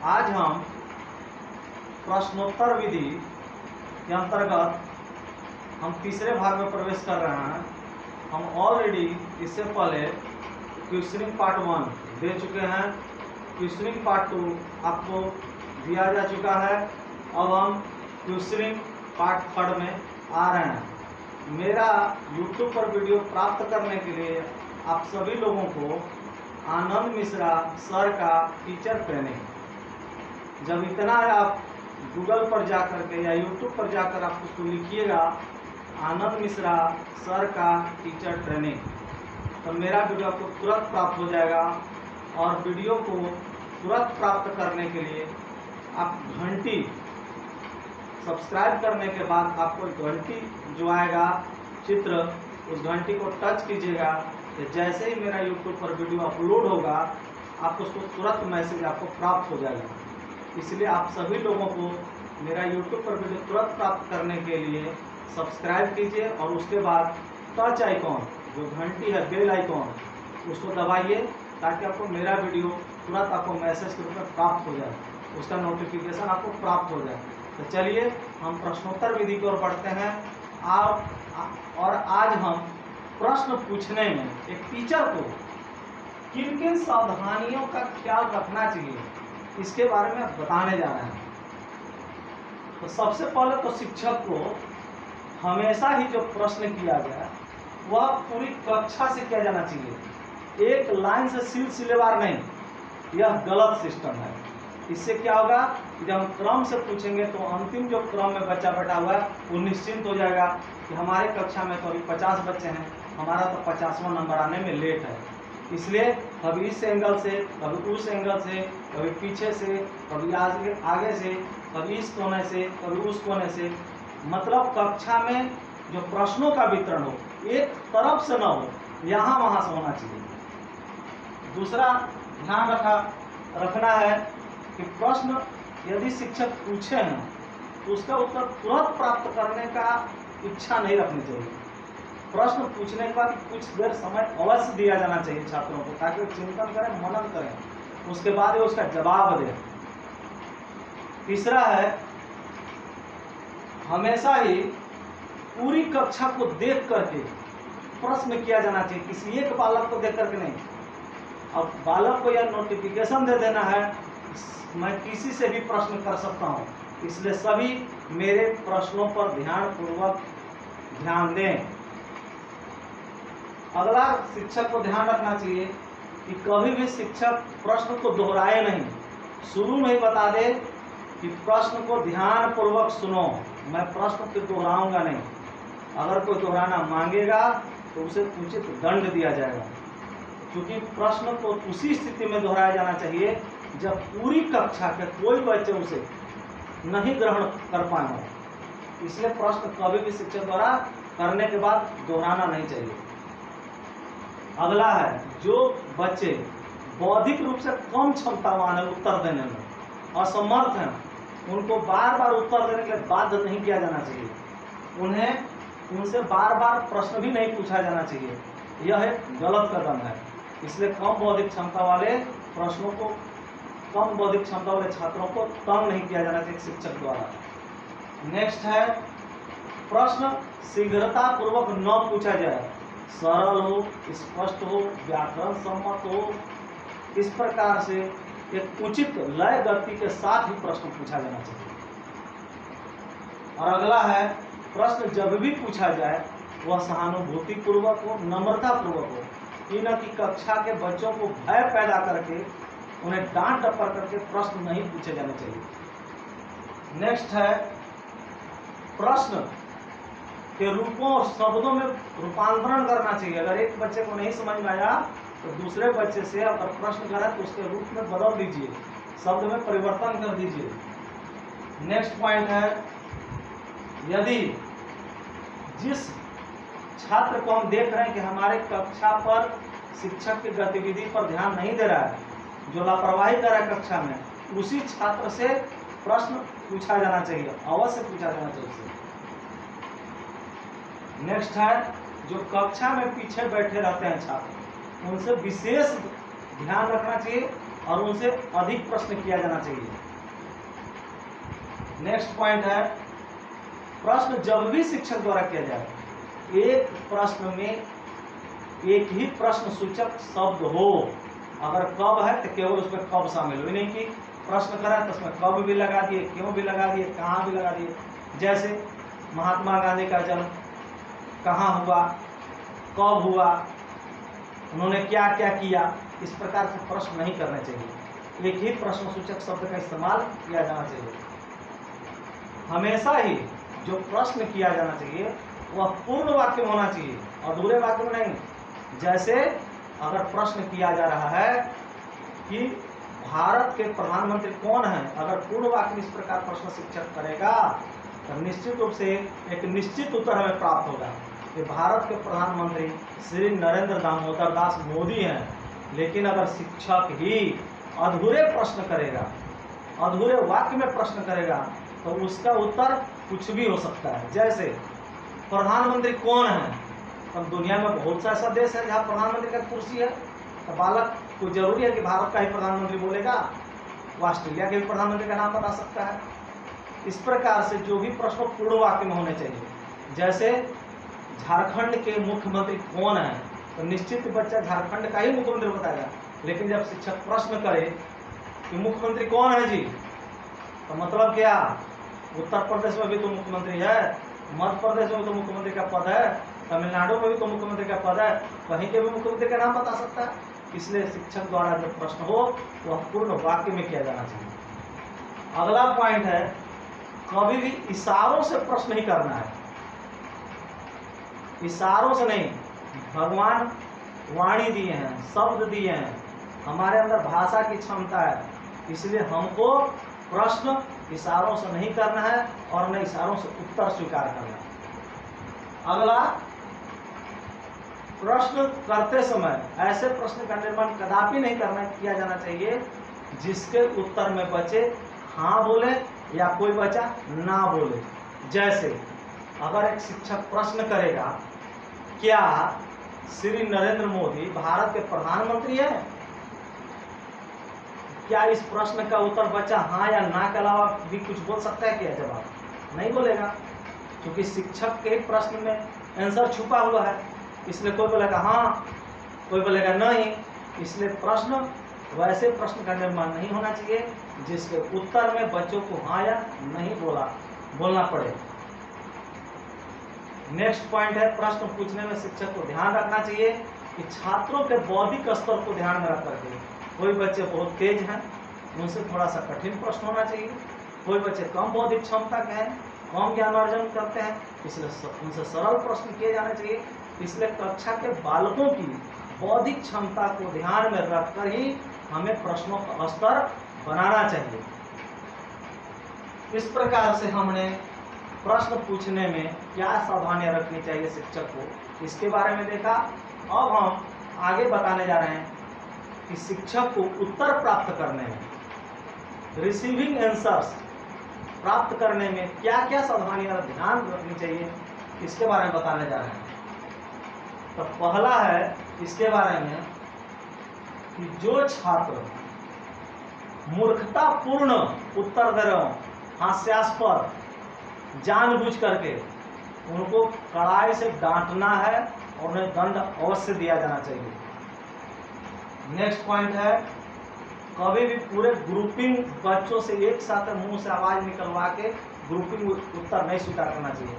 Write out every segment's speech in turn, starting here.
आज हम प्रश्नोत्तर विधि के अंतर्गत हम तीसरे भाग में प्रवेश कर रहे हैं। हम ऑलरेडी इससे पहले क्वेश्चनिंग पार्ट 1 दे चुके हैं। क्वेश्चनिंग पार्ट 2 आपको दिया जा चुका है। अब हम क्वेश्चनिंग पार्ट 3 में आ रहे हैं। मेरा यूट्यूब पर वीडियो प्राप्त करने के लिए आप सभी लोगों को आनंद मिश्रा सर का टीचर ट्रेनिंग, जब इतना है आप गूगल पर जाकर के या यूट्यूब पर जाकर आप उसको लिखिएगा आनंद मिश्रा सर का टीचर ट्रेनिंग, तो मेरा वीडियो आपको तुरंत प्राप्त हो जाएगा। और वीडियो को तुरंत प्राप्त करने के लिए आप घंटी सब्सक्राइब करने के बाद आपको घंटी जो आएगा चित्र, उस घंटी को टच कीजिएगा तो जैसे ही मेरा यूट्यूब पर वीडियो अपलोड होगा आपको उसको तुरंत मैसेज आपको प्राप्त हो जाएगा। इसलिए आप सभी लोगों को मेरा यूट्यूब पर वीडियो तुरंत प्राप्त करने के लिए सब्सक्राइब कीजिए और उसके बाद टच आइकॉन जो घंटी है, बेल आइकॉन, उसको दबाइए ताकि आपको मेरा वीडियो तुरंत आपको मैसेज के रूप में प्राप्त हो जाए, उसका नोटिफिकेशन आपको प्राप्त हो जाए। तो चलिए हम प्रश्नोत्तर विधि की ओर बढ़ते हैं। और आज हम प्रश्न पूछने में एक टीचर को किन किन सावधानियों का ख्याल रखना चाहिए इसके बारे में बताने जा रहे हैं। तो सबसे पहले तो शिक्षक को हमेशा ही जो प्रश्न किया जाए वह पूरी कक्षा से किया जाना चाहिए, एक लाइन से सिलसिलेवार नहीं। यह गलत सिस्टम है। इससे क्या होगा कि जब हम क्रम से पूछेंगे तो अंतिम जो क्रम में बच्चा बैठा हुआ है वो निश्चिंत हो जाएगा कि हमारे कक्षा में तो अभी 50 बच्चे हैं, हमारा तो 50वां नंबर आने में लेट है। इसलिए कभी इस एंगल से, कभी उस एंगल से, कभी पीछे से, कभी आगे से, कभी इस कोने से, कभी उस कोने से, मतलब कक्षा में जो प्रश्नों का वितरण हो एक तरफ से ना हो, यहाँ वहाँ से होना चाहिए। दूसरा ध्यान रखना है कि प्रश्न यदि शिक्षक पूछे हैं तो उसका उत्तर तुरंत प्राप्त करने का इच्छा नहीं रखनी चाहिए। प्रश्न पूछने के बाद कुछ देर समय अवश्य दिया जाना चाहिए छात्रों को, ताकि वो चिंतन करें, मनन करें, उसके बाद वो उसका जवाब दें। तीसरा है हमेशा ही पूरी कक्षा को देख करके प्रश्न किया जाना चाहिए, किसी एक बालक को देख करके नहीं। अब बालक को यह नोटिफिकेशन दे देना है मैं किसी से भी प्रश्न कर सकता हूं, इसलिए सभी मेरे प्रश्नों पर ध्यानपूर्वक ध्यान दें। अगला शिक्षक को ध्यान रखना चाहिए कि कभी भी शिक्षक प्रश्न को दोहराए नहीं, शुरू में ही बता दे कि प्रश्न को ध्यानपूर्वक सुनो, मैं प्रश्न को दोहराऊंगा नहीं। अगर कोई दोहराना मांगेगा तो उसे उचित दंड दिया जाएगा, क्योंकि प्रश्न को उसी स्थिति में दोहराया जाना चाहिए जब पूरी कक्षा के कोई बच्चे उसे नहीं ग्रहण कर पाए हों। इसलिए प्रश्न कभी भी शिक्षक द्वारा करने के बाद दोहराना नहीं चाहिए। अगला है जो बच्चे बौद्धिक रूप से कम क्षमतावान है उत्तर देने में, असमर्थ हैं, उनको बार बार उत्तर देने के लिए बाध्य नहीं किया जाना चाहिए। उनसे बार बार प्रश्न भी नहीं पूछा जाना चाहिए, यह एक गलत कदम है। इसलिए कम बौद्धिक क्षमता वाले छात्रों को तंग नहीं किया जाना चाहिए शिक्षक द्वारा। नेक्स्ट है प्रश्न शीघ्रता पूर्वक न पूछा जाए, सरल हो, स्पष्ट हो, व्याकरण सम्मत हो, इस प्रकार से एक उचित लय गति के साथ ही प्रश्न पूछा जाना चाहिए। और अगला है प्रश्न जब भी पूछा जाए वह सहानुभूति पूर्वक हो, नम्रता पूर्वक हो, न कि कक्षा के बच्चों को भय पैदा करके उन्हें डांट डपट करके प्रश्न नहीं पूछे जाने चाहिए। नेक्स्ट है प्रश्न के रूपों और शब्दों में रूपांतरण करना चाहिए। अगर एक बच्चे को नहीं समझ में आया तो दूसरे बच्चे से अगर प्रश्न करा तो उसके रूप में बदल दीजिए, शब्द में परिवर्तन कर दीजिए। नेक्स्ट पॉइंट है यदि जिस छात्र को हम देख रहे हैं कि हमारे कक्षा पर शिक्षक की गतिविधि पर ध्यान नहीं दे रहा है, जो लापरवाही कर रहा है कक्षा में, उसी छात्र से प्रश्न पूछा जाना चाहिए, अवश्य पूछा जाना चाहिए। नेक्स्ट है जो कक्षा में पीछे बैठे रहते हैं छात्र, उनसे विशेष ध्यान रखना चाहिए और उनसे अधिक प्रश्न किया जाना चाहिए। नेक्स्ट पॉइंट है, प्रश्न जब भी शिक्षक द्वारा किया जाए, एक प्रश्न में एक ही प्रश्न सूचक शब्द हो। अगर कब है तो केवल उसमें कब शामिल हो, नहीं कि प्रश्न करा तो उसमें कब भी लगा दिए, क्यों भी लगा दिए, कहाँ भी लगा दिए। जैसे महात्मा गांधी का जन्म कहाँ हुआ, कब हुआ, उन्होंने क्या क्या किया, इस प्रकार से प्रश्न नहीं करने चाहिए। एक ही प्रश्न सूचक शब्द का इस्तेमाल किया जाना चाहिए। हमेशा ही जो प्रश्न किया जाना चाहिए वह पूर्ण वाक्य में होना चाहिए, अधूरे वाक्य में नहीं। जैसे अगर प्रश्न किया जा रहा है कि भारत के प्रधानमंत्री कौन है, अगर पूर्ण वाक्य में इस प्रकार प्रश्न शिक्षक करेगा तो निश्चित रूप से एक निश्चित उत्तर हमें प्राप्त होगा कि भारत के प्रधानमंत्री श्री नरेंद्र दामोदर दास मोदी हैं। लेकिन अगर शिक्षक ही अधूरे प्रश्न करेगा, अधूरे वाक्य में प्रश्न करेगा, तो उसका उत्तर कुछ भी हो सकता है। जैसे प्रधानमंत्री कौन है, तो दुनिया में बहुत सा ऐसा देश है जहाँ प्रधानमंत्री का कुर्सी है, तो बालक को जरूरी है कि भारत का ही प्रधानमंत्री बोलेगा, वो ऑस्ट्रेलिया के भी प्रधानमंत्री का नाम बता सकता है। इस प्रकार से जो भी प्रश्न पूर्ण वाक्य में होने चाहिए। जैसे झारखंड के मुख्यमंत्री कौन है, तो निश्चित बच्चा झारखंड का ही मुख्यमंत्री बताएगा। लेकिन जब शिक्षक प्रश्न करे कि मुख्यमंत्री कौन है जी, तो मतलब क्या, उत्तर प्रदेश में भी तो मुख्यमंत्री है, मध्य प्रदेश में भी तो मुख्यमंत्री का पद है, तमिलनाडु में भी तो मुख्यमंत्री का पद है, कहीं के भी मुख्यमंत्री का नाम बता सकता है। इसलिए शिक्षक द्वारा जो प्रश्न हो वह पूर्ण वाक्य में किया जाना चाहिए। अगला पॉइंट है, कभी भी इशारों से प्रश्न नहीं करना है। इशारों से नहीं, भगवान वाणी दिए हैं, शब्द दिए हैं, हमारे अंदर भाषा की क्षमता है, इसलिए हमको प्रश्न इशारों से नहीं करना है और न इशारों से उत्तर स्वीकार करना है। अगला, प्रश्न करते समय ऐसे प्रश्न का निर्माण कदापि नहीं किया जाना चाहिए जिसके उत्तर में बच्चे हाँ बोले या कोई बच्चा ना बोले। जैसे अगर एक शिक्षक प्रश्न करेगा, क्या श्री नरेंद्र मोदी भारत के प्रधानमंत्री हैं, क्या इस प्रश्न का उत्तर बच्चा हाँ या ना के अलावा भी कुछ बोल सकता है? क्या जवाब नहीं बोलेगा, क्योंकि शिक्षक के प्रश्न में आंसर छुपा हुआ है। इसलिए कोई बोलेगा हाँ, कोई बोलेगा नहीं। इसलिए प्रश्न, वैसे प्रश्न का निर्माण नहीं होना चाहिए जिसके उत्तर में बच्चों को हाँ या नहीं बोलना पड़े। नेक्स्ट पॉइंट है, प्रश्न पूछने में शिक्षक को ध्यान रखना चाहिए कि छात्रों के बौद्धिक स्तर को ध्यान में रख करके, कोई बच्चे बहुत तेज हैं, उनसे थोड़ा सा कठिन प्रश्न होना चाहिए। कोई बच्चे कम बौद्धिक क्षमता के हैं, कम ज्ञान अर्जन करते हैं, इसलिए उनसे सरल प्रश्न किए जाने चाहिए। इसलिए कक्षा के बालकों की बौद्धिक क्षमता को ध्यान में रखकर ही हमें प्रश्नों का स्तर बनाना चाहिए। इस प्रकार से हमने प्रश्न पूछने में क्या सावधानियां रखनी चाहिए शिक्षक को, इसके बारे में देखा। अब हम आगे बताने जा रहे हैं कि शिक्षक को उत्तर प्राप्त करने में, रिसीविंग आंसर्स प्राप्त करने में क्या क्या सावधानियां ध्यान रखनी चाहिए, इसके बारे में बताने जा रहे हैं। तो पहला है इसके बारे में कि जो छात्र मूर्खतापूर्ण उत्तर दे रहे हो, हास्यास्पद, जानबूझ करके, उनको कड़ाई से डांटना है और उन्हें दंड अवश्य दिया जाना चाहिए। नेक्स्ट पॉइंट है, कभी भी पूरे ग्रुपिंग बच्चों से एक साथ मुंह से आवाज निकलवा के ग्रुपिंग उत्तर नहीं स्वीकार करना चाहिए।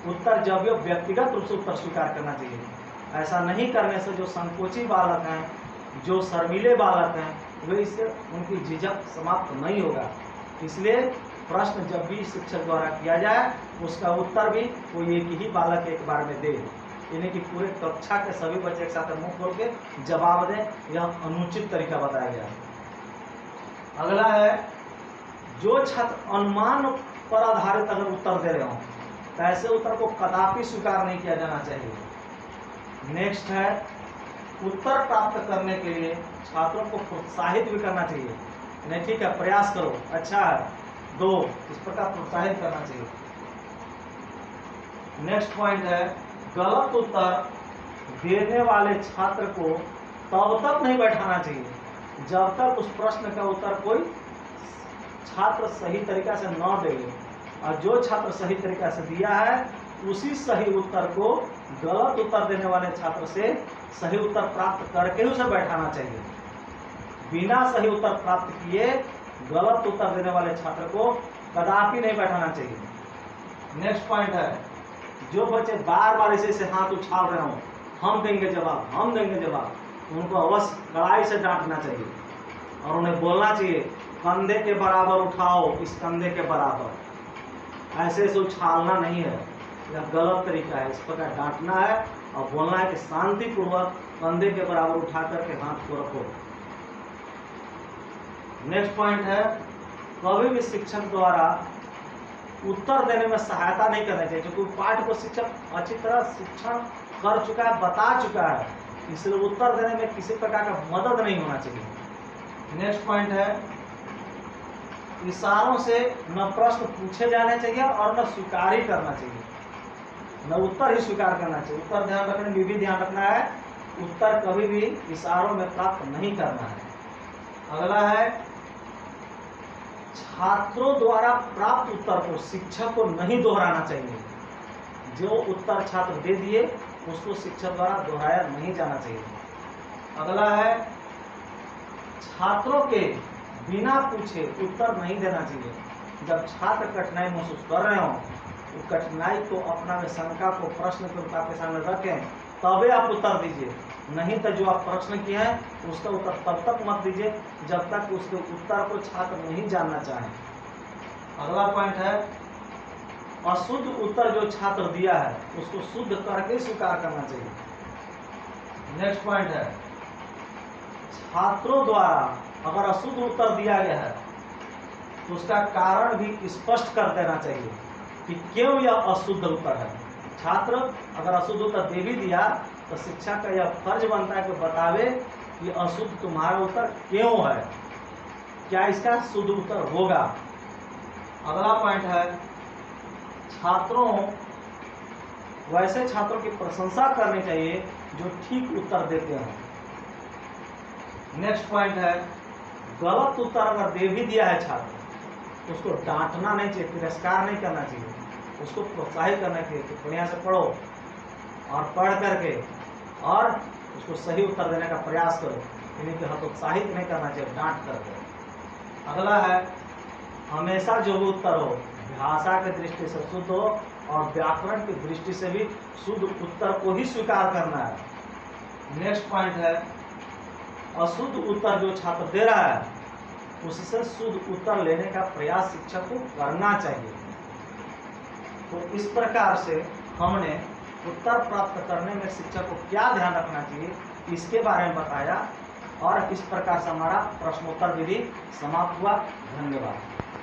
उत्तर जब भी व्यक्तिगत रूप से उत्तर स्वीकार करना चाहिए। ऐसा नहीं करने से जो संकोची बालक हैं, जो शर्मीले बालक हैं, वे इससे उनकी झिझक समाप्त नहीं होगा। इसलिए प्रश्न जब भी शिक्षक द्वारा किया जाए उसका उत्तर भी कोई एक ही बालक एक बार में दे, यानी कि पूरे कक्षा के सभी बच्चे एक साथ मुंह खोल के जवाब दें, यह अनुचित तरीका बताया गया है। अगला है, जो छात्र अनुमान पर आधारित अगर उत्तर दे रहे हो तो ऐसे उत्तर को कदापि स्वीकार नहीं किया जाना चाहिए। नेक्स्ट है, उत्तर प्राप्त करने के लिए छात्रों को प्रोत्साहित भी करना चाहिए। नहीं ठीक है, प्रयास करो, अच्छा है, दो, इस प्रकार प्रोत्साहित करना चाहिए। नेक्स्ट पॉइंट है, गलत उत्तर देने वाले छात्र को तब तक नहीं बैठाना चाहिए जब तक उस प्रश्न का उत्तर कोई छात्र सही तरीका से न दे, और जो छात्र सही तरीका से दिया है उसी सही उत्तर को गलत उत्तर देने वाले छात्र से सही उत्तर प्राप्त करके उसे बैठाना चाहिए। बिना सही उत्तर प्राप्त किए गलत उत्तर देने वाले छात्र को कदापि नहीं बैठाना चाहिए। नेक्स्ट पॉइंट है, जो बच्चे बार बार इसे हाथ उछाल रहे हो, हम देंगे जवाब, हम देंगे जवाब, उनको अवश्य कड़ाई से डांटना चाहिए और उन्हें बोलना चाहिए कंधे के बराबर उठाओ, इस कंधे के बराबर। ऐसे से उछालना नहीं है, यह गलत तरीका है। इस प्रकार डांटना है और बोलना है कि शांतिपूर्वक कंधे के बराबर उठा करके हाथ को रखो। नेक्स्ट पॉइंट है, कभी भी शिक्षक द्वारा उत्तर देने में सहायता नहीं करना चाहिए, क्योंकि पाठ को शिक्षक अच्छी तरह शिक्षण कर चुका है, बता चुका है, इसलिए उत्तर देने में किसी प्रकार का मदद नहीं होना चाहिए। नेक्स्ट पॉइंट है, इशारों से न प्रश्न पूछे जाने चाहिए और न स्वीकार ही करना चाहिए, न उत्तर ही स्वीकार करना चाहिए। उत्तर ध्यान रखने में भी ध्यान रखना है, उत्तर कभी भी इशारों में प्राप्त नहीं करना है। अगला है, छात्रों द्वारा प्राप्त उत्तर को शिक्षक को नहीं दोहराना चाहिए। जो उत्तर छात्र दे दिए उसको शिक्षक द्वारा दोहराया नहीं जाना चाहिए। अगला है, छात्रों के बिना पूछे उत्तर नहीं देना चाहिए। जब छात्र कठिनाई महसूस कर रहे हो तो कठिनाई को अपना में शंका को प्रश्न के रूप आपके सामने रखें, तभी आप उत्तर दीजिए। नहीं तो जो आप प्रश्न किए हैं उसका उत्तर तब तक मत दीजिए जब तक उसके उत्तर को छात्र नहीं जानना चाहे। अगला पॉइंट है, अशुद्ध उत्तर जो छात्र दिया है उसको शुद्ध करके स्वीकार करना चाहिए। नेक्स्ट पॉइंट है, छात्रों द्वारा अगर अशुद्ध उत्तर दिया गया है तो उसका कारण भी स्पष्ट कर देना चाहिए कि क्यों यह अशुद्ध उत्तर है। छात्र अगर अशुद्ध उत्तर दे भी दिया तो शिक्षक का यह फर्ज बनता है कि बतावे कि अशुद्ध तुम्हारा उत्तर क्यों है, क्या इसका शुद्ध उत्तर होगा। अगला पॉइंट है, वैसे छात्रों की प्रशंसा करनी चाहिए जो ठीक उत्तर देते हैं। नेक्स्ट पॉइंट है, गलत उत्तर अगर दे भी दिया है छात्र तो उसको डांटना नहीं चाहिए, तिरस्कार नहीं करना चाहिए, उसको प्रोत्साहित करना चाहिए कि बढ़िया से पढ़ो और पढ़ करके और उसको सही उत्तर देने का प्रयास करो, यानी कि हतोत्साहित नहीं करना चाहिए, डांट करके। अगला है, हमेशा जो भी उत्तर हो भाषा की दृष्टि से शुद्ध हो और व्याकरण की दृष्टि से भी शुद्ध उत्तर को ही स्वीकार करना है। नेक्स्ट पॉइंट है, अशुद्ध उत्तर जो छात्र दे रहा है उससे शुद्ध उत्तर लेने का प्रयास शिक्षक को करना चाहिए। तो इस प्रकार से हमने उत्तर प्राप्त करने में शिक्षक को क्या ध्यान रखना चाहिए इसके बारे में बताया और इस प्रकार से हमारा प्रश्नोत्तर विधि समाप्त हुआ। धन्यवाद।